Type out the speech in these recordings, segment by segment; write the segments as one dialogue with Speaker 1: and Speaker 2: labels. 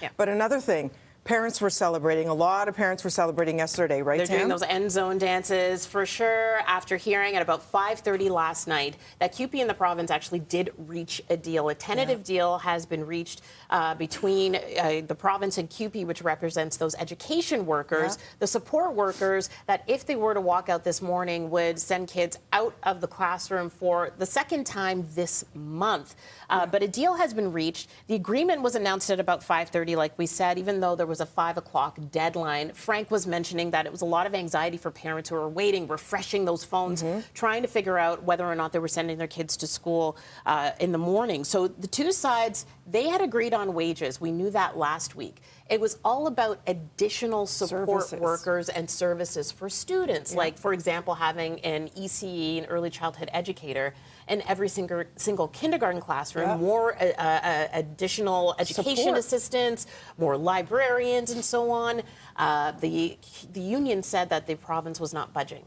Speaker 1: Yeah.
Speaker 2: But another thing, parents were celebrating. A lot of parents were celebrating yesterday, right,
Speaker 1: They're
Speaker 2: Tam?
Speaker 1: doing those end zone dances for sure after hearing at about 5:30 last night that CUPE and the province actually did reach a deal. A tentative deal has been reached between the province and CUPE, which represents those education workers, the support workers, that if they were to walk out this morning would send kids out of the classroom for the second time this month. But a deal has been reached. The agreement was announced at about 5:30, like we said, even though there was a 5 o'clock deadline. Frank was mentioning that it was a lot of anxiety for parents who are waiting, refreshing those phones, trying to figure out whether or not they were sending their kids to school in the morning. So the two sides, they had agreed on wages. We knew that last week. It was all about additional support workers and services for students, like, for example, having an ECE, an early childhood educator, in every single kindergarten classroom, more additional education assistants, more librarians, and so on. The union said that the province was not budging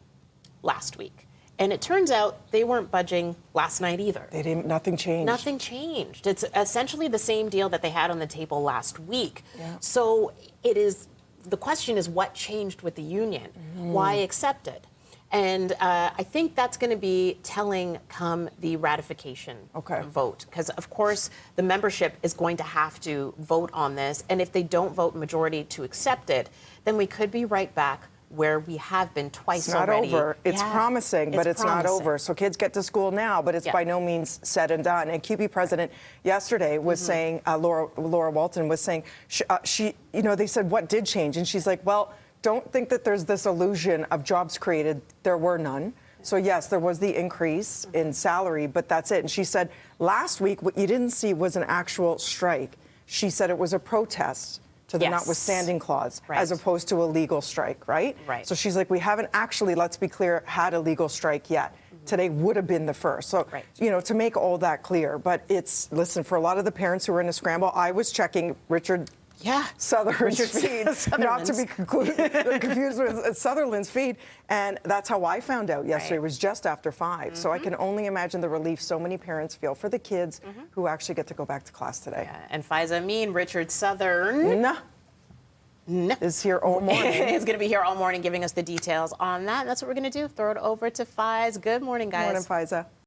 Speaker 1: last week. And it turns out they weren't budging last night either.
Speaker 2: They didn't. Nothing changed.
Speaker 1: Nothing changed. It's essentially the same deal that they had on the table last week. So it is. The question is, what changed with the union? Why accept it? And I think that's going to be telling come the ratification vote. Because, of course, the membership is going to have to vote on this. And if they don't vote majority to accept it, then we could be right back where we have been twice already.
Speaker 2: It's not over. It's promising, but it's not over. So kids get to school now, but it's by no means said and done. And CUPE president yesterday was saying, Laura Walton was saying, they said, what did change? And she's like, well, don't think that there's this illusion of jobs created. There were none. So yes, there was the increase in salary, but that's it. And she said, last week, what you didn't see was an actual strike. She said it was a protest to the notwithstanding clause, as opposed to a legal strike, right? So she's like, we haven't actually, let's be clear, had a legal strike yet. Today would have been the first. So, to make all that clear. But listen, for a lot of the parents who are in a scramble, I was checking Richard Sutherland's feed, not to be confused with Sutherland's feed. And that's how I found out yesterday. It was just after 5. So I can only imagine the relief so many parents feel for the kids who actually get to go back to class today.
Speaker 1: And Faiza Amin, Richard Southern
Speaker 2: is here all morning.
Speaker 1: He's going to be here all morning giving us the details on that. And that's what we're going to do. Throw it over to Faiz. Good morning, guys.
Speaker 2: Good morning, Faiza.